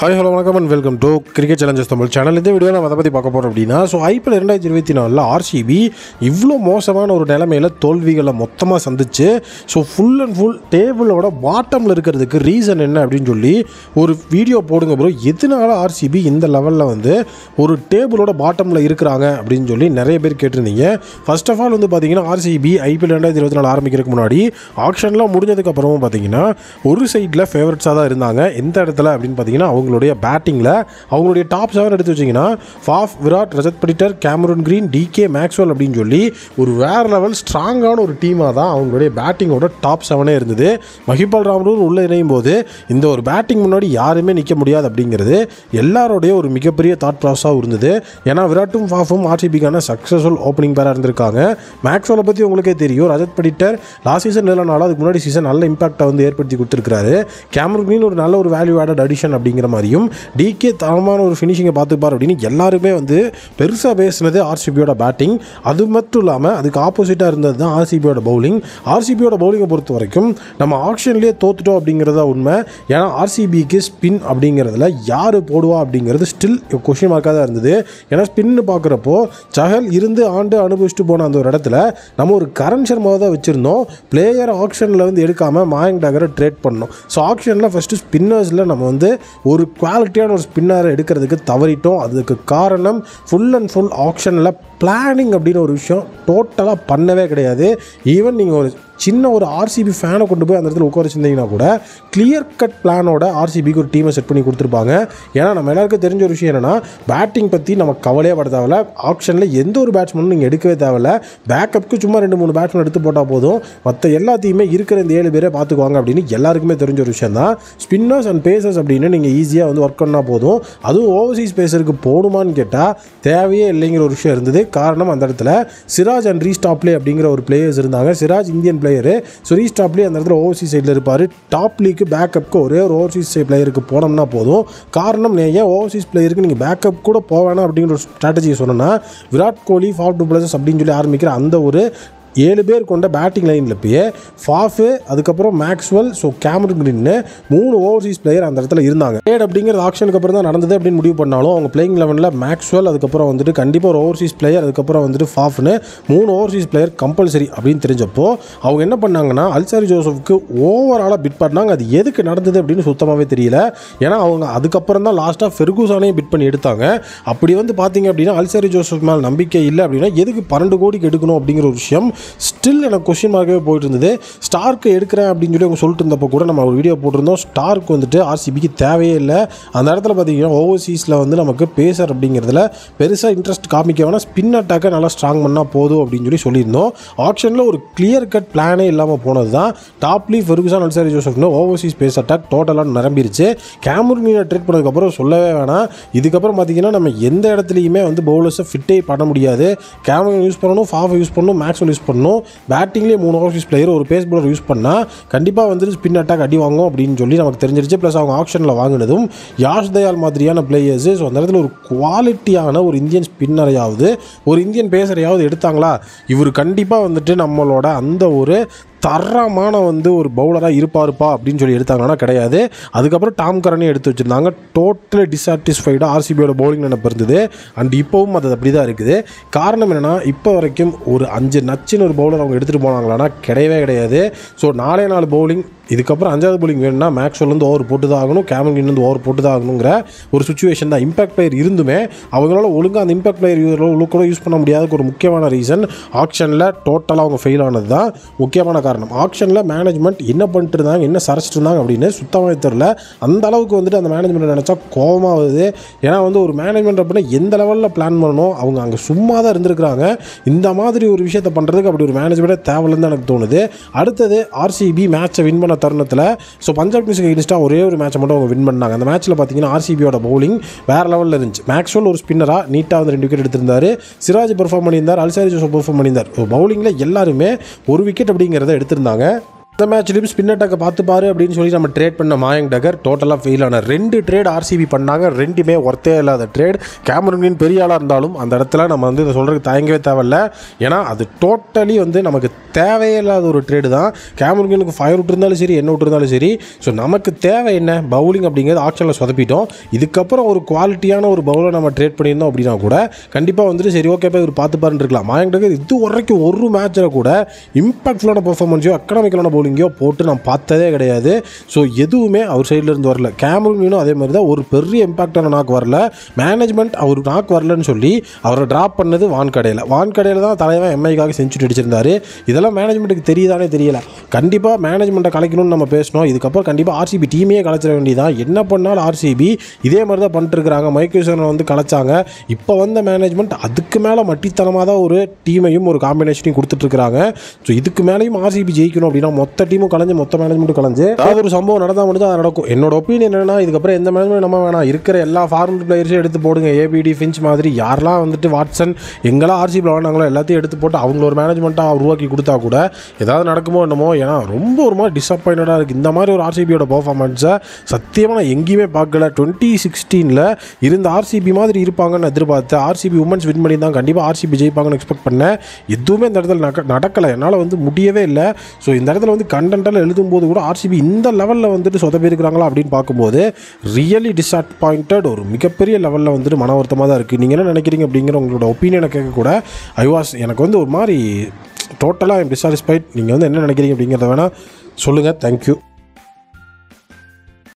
Hi hello வணக்கம் and welcome to cricket challenges Tamil channel. இந்த video நம்ம அதை பற்றி பார்க்க போகிறோம் அப்படின்னா, ஐபிஎல் 2024 ஆர்சிபி இவ்வளோ மோசமான ஒரு நிலைமையில் தோல்விகளை மொத்தமாக சந்திச்சு ஃபுல் அண்ட் ஃபுல் டேபிளோட பாட்டமில் இருக்கிறதுக்கு ரீசன் என்ன அப்படின்னு சொல்லி ஒரு வீடியோ போடுங்க ப்ரோ. எதனால ஆர்சிபி இந்த லெவலில் ஒரு டேபிளோட பாட்டமில் இருக்கிறாங்க அப்படின்னு சொல்லி நிறைய பேர் கேட்டிருந்தீங்க. ஃபர்ஸ்ட் ஆஃப் ஆல் பார்த்தீங்கன்னா ஆர்சிபி ஐபிஎல் 2024 ஆரம்பிக்கிறதுக்கு முன்னாடி ஆக்ஷன்லாம் முடிஞ்சதுக்கப்புறமும் பார்த்தீங்கன்னா ஒரு சைடில் ஃபேவரட்ஸாக தான் இருந்தாங்க. எந்த இடத்துல அப்படின்னு பார்த்தீங்கன்னா அவங்களுடைய பேட்டிங்கில் அவங்களுடைய டாப் 7 எடுத்து வச்சிங்கன்னா Faf, Virat, Rajat Patidar, Cameron Green, DK, Maxwell அப்படின்னு சொல்லி ஒரு வேறு லெவல் ஸ்ட்ராங்கான ஒரு டீமாக தான் அவங்களுடைய பேட்டிங்கோட டாப் 7 இருந்தது. மஹிபால் ராம்ரூர் உள்ளே இணையும் போது இந்த ஒரு பேட்டிங் முன்னாடி யாருமே நிற்க முடியாது அப்படிங்கிறது எல்லாரோடைய ஒரு மிகப்பெரிய தாட் ப்ராசஸாக இருந்தது. ஏன்னா விராட்டும் ஃபாஃபும் ஆர்சிபிக்கான சக்ஸஸ்ஃபுல் ஓப்பனிங் பேராக இருந்திருக்காங்க. மேக்ஸ்வெல்லை பற்றி உங்களுக்கே தெரியும். ரஜத் படிட்டர் லாஸ்ட் சீசன் இல்லைனாலும் அதுக்கு முன்னாடி சீசன் நல்ல இம்பாக்டை ஏற்படுத்தி கொடுத்துருக்காரு. கேமரூன் கிரீன் ஒரு நல்ல ஒரு வேல்யூ ஆடட் அடிஷன் அப்படிங்கிற மாதிரியும், டிகே தரமான ஒரு ஃபினிஷிங்கை பார்த்துப்பார் அப்படின்னு எல்லாருமே பெருசாக பேசினது ஆர்சிபியோட பேட்டிங். அது மட்டும் இல்லாமல் அதுக்கு ஆப்போசிட்டாக இருந்தது தான் ஆர்சிபியோட பவுலிங். ஆர்சிபியோட பவுலிங்கை பொறுத்த வரைக்கும் நம்ம ஆக்ஷன்லேயே தோத்துட்டோம் அப்படிங்கிறத உண்மை. ஏன்னா ஆர்சிபிக்கு ஸ்பின் அப்படிங்கிறதுல யார் போடுவா அப்படிங்கிறது ஸ்டில் கொஸ்டின் மார்க்காக தான் இருந்தது. ஏன்னா ஸ்பின்னு பார்க்குறப்போ சஹல் இருந்து ஆண்டு அனுபவிச்சுட்டு போன அந்த ஒரு இடத்துல நம்ம ஒரு கரண் சர்மாவை தான் வச்சுருந்தோம். பிளேயர் ஆக்ஷனில் எடுக்காமல் மாயங்க் டாகரை ட்ரேட் பண்ணோம். ஆக்ஷனில் ஃபஸ்ட்டு ஸ்பின்னர்ஸில் நம்ம ஒரு குவாலிட்டியான ஒரு ஸ்பின்னரை எடுக்கிறதுக்கு தவறிட்டோம். அதுக்கு காரணம் ஃபுல் அண்ட் ஃபுல் ஆக்ஷனில் பிளானிங் அப்படின்னு ஒரு விஷயம் டோட்டலாக பண்ணவே கிடையாது. ஈவன் நீங்கள் ஒரு சின்ன ஒரு ஆர்சிபி ஃபேனை கொண்டு போய் அந்த இடத்துல உட்கார வச்சிருந்தீங்கன்னா கூட கிளியர் கட் பிளானோட ஆர்சிபிக்கு ஒரு டீமை செட் பண்ணி கொடுத்துருப்பாங்க. ஏன்னா நம்ம எல்லாருக்கும் தெரிஞ்ச ஒரு விஷயம் என்னென்னா, பேட்டிங் பற்றி நம்ம கவலையே பட தேவையில்ல. ஆக்ஷனில் எந்த ஒரு பேட்ஸ்மேனும் நீங்கள் எடுக்கவே தேவையில்ல. பேக்கப்புக்கு சும்மா 2-3 பேட்ஸ்மேன் எடுத்து போட்டால் போதும். மற்ற எல்லாத்தையுமே இருக்கிற இந்த 7 பேரே பார்த்துக்குவாங்க அப்படின்னு எல்லாருக்குமே தெரிஞ்ச ஒரு விஷயம் தான். ஸ்பின்னர்ஸ் அண்ட் பேசர்ஸ் அப்படின்னு நீங்கள் ஈஸியாக ஒர்க் பண்ணால் போதும். அதுவும் ஓவர்சீஸ் பேசருக்கு போடுமான்னு கேட்டால் தேவையே இல்லைங்கிற ஒரு விஷயம் இருந்தது. காரணம் அந்த இடத்துல சிராஜ் அண்ட் ரீஸ்டாப்லே அப்படிங்கிற ஒரு பிளேயர்ஸ் இருந்தாங்க. சிராஜ் இந்தியன் பிளேயரு, ரீஸ்டாப்லே அந்த இடத்துல ஓவர்சீஸ் சைடில் இருப்பார். டாப் லீக்கு பேக்கப்புக்கு ஒரே ஒரு ஓவர்சீஸ் பிளேயருக்கு போனோம்னா போதும். காரணம் ஏன் ஓவர்சீஸ் பிளேயருக்கு நீங்கள் பேக்கப் கூட போவேனா அப்படிங்கிற ஒரு ஸ்ட்ராட்டஜி சொன்னோன்னா, Virat Kohli, Faf to pluses அப்படின்னு சொல்லி ஆரம்பிக்கிற அந்த ஒரு 7 பேர் கொண்ட பேட்டிங் லைனில் போய் ஃபாஃபு, அதுக்கப்புறம் மேக்ஸ்வெல், கேமரூன் கிரீன்னு 3 ஓவர்சீஸ் பிளேயர் அந்த இடத்துல இருந்தாங்க. ட்ரேட் அப்படிங்கிறது ஆக்ஷனுக்கு அப்புறம் தான் நடந்தது அப்படின்னு முடிவு பண்ணாலும் அவங்க பிளேயிங் லெவனில் மேக்ஸ்வெல், அதுக்கப்புறம் கண்டிப்பாக ஒரு ஓவர்சீஸ் பிளேயர், அதுக்கப்புறம் ஃபாஃப்னு 3 ஓவர்சீஸ் பிளேயர் கம்பல்சரி அப்படின்னு தெரிஞ்சப்போ அவங்க என்ன பண்ணாங்கன்னா அல்சாரி ஜோசஃப்க்கு ஓவராலாக பிட் பண்ணாங்க. அது எதுக்கு நடந்தது அப்படின்னு சுத்தமாகவே தெரியல. ஏன்னா அவங்க அதுக்கப்புறம் தான் லாஸ்ட்டாக ஃபெர்கூசானையும் பிட் பண்ணி எடுத்தாங்க. அப்படி பார்த்தீங்க அப்படின்னா அல்சாரி ஜோசப் மேலே நம்பிக்கை இல்லை அப்படின்னா எதுக்கு 12 கோடிக்கு எடுக்கணும் அப்படிங்கிற ஒரு விஷயம் ஸ்டில் எனக்கு கொஸ்டின் மார்க்காகவே போயிட்டு இருந்தது. ஸ்டார்க்கு எடுக்கிறேன் அப்படின்னு சொல்லி அவங்க சொல்லிட்டு இருந்தப்போ கூட நம்ம ஒரு வீடியோ போட்டிருந்தோம். ஸ்டார்க்கு ஆர்சிபிக்கு தேவையே இல்லை. அந்த இடத்துல பார்த்தீங்கன்னா ஓவர்சீஸில் நமக்கு பேசர் அப்படிங்கிறதுல பெருசாக இன்ட்ரெஸ்ட் காமிக்க வேணால், ஸ்பின் அட்டாக்கை நல்லா ஸ்ட்ராங் பண்ணால் போதும் அப்படின்னு சொல்லியிருந்தோம். ஆக்ஷனில் ஒரு கிளியர் கட் பிளானே இல்லாமல் போனது தான். டாப்லி ஃபெர்குசன், அல்சாரி ஜோசப்னு ஓவர்சீஸ் பேஸ் அட்டாக் டோட்டலாக நிரம்பிருச்சு. கேமரூன் ட்ரீட் பண்ணதுக்கப்புறம் சொல்லவே வேணாம். இதுக்கப்புறம் பார்த்தீங்கன்னா நம்ம எந்த இடத்துலையுமே பவுலர்ஸை ஃபிட்டே பண்ண முடியாது. கேமரூன் யூஸ் பண்ணணும், ஃபாஃப் யூஸ் பண்ணணும், மேக்ஸ்வெல் யூஸ் பண்ணணும். பேட்டிங்லேயே 3 ஓவர்சீஸ் பிளேயர் ஒரு பேஸ் பவுலர் யூஸ் பண்ணால் கண்டிப்பாக ஸ்பின் அட்டாக் அடி வாங்கும் அப்படின்னு சொல்லி நமக்கு தெரிஞ்சிருச்சு. ப்ளஸ் அவங்க ஆக்ஷனில் வாங்கினதும் யாஷ் தயால் மாதிரியான பிளேயர்ஸு. அந்த இடத்துல ஒரு குவாலிட்டியான ஒரு இந்தியன் ஸ்பின்னரையாவது ஒரு இந்தியன் பேசரையாவது எடுத்தாங்களா, இவர் கண்டிப்பாக நம்மளோட அந்த ஒரு தரமான ஒரு பவுலராக இருப்பாருப்பா அப்படின்னு சொல்லி எடுத்தாங்கன்னா கிடையாது. அதுக்கப்புறம் டாம் கரனையும் எடுத்து வச்சுருந்தாங்க. டோட்டலி டிஸாட்டிஸ்ஃபைடாக ஆர்சிபியோட பவுலிங் நினைப்பு இருந்தது. அண்ட் இப்போவும் அது அப்படி தான் இருக்குது. காரணம் என்னென்னா, இப்போ வரைக்கும் ஒரு 5 நச்சுன்னு ஒரு பவுலர் அவங்க எடுத்துகிட்டு போனாங்களான்னா கிடையவே கிடையாது. 4 பவுலிங், இதுக்கப்புறம் 5வது பவுலிங் வேணும்னா மேக்ஸ்வெல் ஓவர் போட்டு தான் ஆகணும், கேமரூன் ஓவர் போட்டு தான் ஆகணுங்கிற ஒரு சுச்சுவேஷன் தான். இம்பாக்ட் பிளேயர் இருந்துமே அவங்களால ஒழுங்காக அந்த இம்பாக்ட் பிளேயர் கூட யூஸ் பண்ண முடியாததுக்கு ஒரு முக்கியமான ரீசன் ஆக்ஷனில் டோட்டலாக அவங்க ஃபெயில் ஆனது தான் முக்கியமான காரணம். ஆக்ஷனில் மேனேஜ்மெண்ட் என்ன பண்ணிட்டு இருந்தாங்க, என்ன சரைச்சிட்டு இருந்தாங்க அப்படின்னு சுத்தமாக தெரியல. அந்த அளவுக்கு அந்த மேனேஜ்மெண்ட் நினச்சா கோபமாக வருது. ஏன்னா ஒரு மேனேஜ்மெண்ட் அப்படின்னா எந்த லெவலில் பிளான் பண்ணணும், அவங்க அங்கே சும்மா தான் இருந்திருக்கிறாங்க. இந்த மாதிரி ஒரு விஷயத்தை பண்ணுறதுக்கு அப்படி ஒரு மேனேஜ்மெண்ட்டே தேவையில்லைன்னு எனக்கு தோணுது. அடுத்தது ஆர்சிபி மேட்சை வின் பண்ண தருணத்தில் பஞ்சாப் கிங்ஸ்க்கு எகென்ஸ்டாக ஒரே ஒரு மேட்சை மட்டும் அவங்க வின் பண்ணாங்க. அந்த மேட்ச்சில் பார்த்தீங்கன்னா ஆர்சிபியோட பவுலிங் வேறு லெவலில் இருந்துச்சு. மேக்ஸ்வெல் ஒரு ஸ்பின்னராக நீட்டாக 2 விக்கெட் எடுத்திருந்தார். சிராஜ் பெர்ஃபார்ம் பண்ணியிருந்தார், அல்சாரி ஜோசப் பெர்ஃபார்ம் பண்ணியிருந்தார். பவுலிங்கில் எல்லாருமே ஒரு விக்கெட் அப்படிங்கிறத எடுத்திருந்தாங்க. இந்த மேட்ச்லையும் ஸ்பின் அட்டாக்கை பார்த்து பாரு அப்படின்னு சொல்லி நம்ம ட்ரேட் பண்ண மாயங்க் டகர் டோட்டலாக ஃபெயில் ஆன 2 ட்ரேட் ஆர்சிபி பண்ணாங்க. 2மே ஒர்த்தே இல்லாத ட்ரேட். கேமரன் கிரீன் பெரிய ஆளாக இருந்தாலும் அந்த இடத்துல நம்ம வந்து இதை சொல்கிறதுக்கு தயங்கவே தேவையில்ல. ஏன்னா அது டோட்டலி வந்து நமக்கு தேவையே இல்லாத ஒரு ட்ரேடு தான். கேமரன் கிரீனுக்கு 5 விட்டு இருந்தாலும் சரி, என்ன விட்டு இருந்தாலும் சரி. ஸோ நமக்கு தேவை என்ன, பவுலிங் அப்படிங்கிறது ஆக்ஷனில் சொதப்பிட்டோம். இதுக்கப்புறம் ஒரு குவாலிட்டியான ஒரு பவுலை நம்ம ட்ரேட் பண்ணியிருந்தோம் அப்படின்னா கூட கண்டிப்பாக வந்துட்டு சரி ஓகே போய் இவர் பார்த்து பாருன்னு இருக்கலாம். மாயங்க் டகர் இது வரைக்கும் ஒரு மேட்ச்சில் கூட இம்பாக்ட்ஃபுல்லான பெர்ஃபார்மன்ஸோ எக்கனாமிக்கலான பவுலிங்கோ போட்டு நான் பார்த்ததே கிடையாது. ஸோ எதுவுமே அவர் சைடில் இருந்து வரல. கேமரன் கிரீனும் அதே மாதிரி தான் ஒரு பெரிய இம்பாக்டான நாக்கு வரல. மேனேஜ்மெண்ட் அவர் நாக்கு வரலன்னு சொல்லி அவரை ட்ராப் பண்ணது வான்கடையில் தான் தலைவன் எம்ஐக்காக செஞ்சுரி அடிச்சிருந்தாரு. இதெல்லாம் மேனேஜ்மெண்ட்டுக்கு தெரியுதானே தெரியல. கண்டிப்பாக மேனேஜ்மெண்ட்டை கலைக்கணும்னு நம்ம பேசணும். இதுக்கப்புறம் கண்டிப்பாக ஆர்சிபி டீமையே கலைச்சிட வேண்டியதான். என்ன பண்ணாலும் ஆர்சிபி இதே மாதிரி தான் பண்ணிட்டு இருக்கிறாங்க. மைக்கேல்சனை வந்து கலைச்சாங்க. இப்போ வந்த மேனேஜ்மெண்ட் அதுக்கு மேலே மட்டித்தனமாக தான் ஒரு டீமையும் ஒரு காம்பினேஷனையும் கொடுத்துட்ருக்காங்க. ஸோ இதுக்கு மேலேயும் ஆர்சிபி ஜெயிக்கணும் அப்படின்னா மொத்த டீமும் கலைஞ்சு மொத்த மேனேஜ்மெண்ட்டும் கலைஞ்சு அதாவது ஒரு சம்பவம் நடந்தால் முடிஞ்சு அது நடக்கும். என்னோட ஒப்பீனியன் என்னன்னா, இதுக்கப்புறம் எந்த மேனேஜ்மெண்ட் நம்ம வேணாம், இருக்கிற எல்லா ஃபார்மட் பிளேயர்ஸையும் எடுத்து போடுங்க. ஏபிடி ஃபின்ச் மாதிரி யாரெல்லாம் வந்துட்டு வாட்சன் எங்கெல்லாம் ஆர்சிபியில் விளாண்டாங்களோ எல்லாத்தையும் எடுத்து போட்டு அவங்கள ஒரு மேனேஜ்மெண்ட்டாக உருவாக்கி கொடுத்தா கூட ஏதாவது நடக்குமோ என்னமோ. ஏன்னா ரொம்ப ஒரு மாதிரி டிசப்பாயிண்டடாக இருக்குது. இந்த மாதிரி ஒரு ஆர்சிபியோட பர்ஃபார்மன்ஸை சத்தியமாக நான் எங்கேயுமே பார்க்கல. 2016 இருந்த ஆர்சிபி மாதிரி இருப்பாங்கன்னு எதிர்பார்த்தேன். ஆர்சிபி உமன்ஸ் வின் பண்ணி தான் கண்டிப்பாக ஆர்சிபி ஜெயிப்பாங்கன்னு எக்ஸ்பெக்ட் பண்ணேன். எதுவுமே இந்த இடத்துல நடக்கலை. என்னால் வந்து முடியவே இல்லை. ஸோ இந்த இடத்துல வந்து கண்டென்ட்டால் எழுதும்போது கூட ஆர்சிபி இந்த லெவலில் வந்துட்டு சொதப்பி இருக்கிறாங்களா அப்படின்னு பார்க்கும்போது ரியலி டிஸப்பாயிண்டட். ஒரு மிகப்பெரிய லெவலில் வந்துட்டு மன வருத்தமாக தான் இருக்குது. நீங்கள் என்ன நினைக்கிறீங்க அப்படிங்கிற உங்களோட ஒப்பீனியனை கேட்கக்கூட எனக்கு வந்து ஒரு மாதிரி டோட்டலாக டிஸாட்டிஸ்ஃபைட். நீங்கள் வந்து என்ன நினைக்கிறீங்க அப்படிங்கிறத வேணால் சொல்லுங்கள். தேங்க்யூ.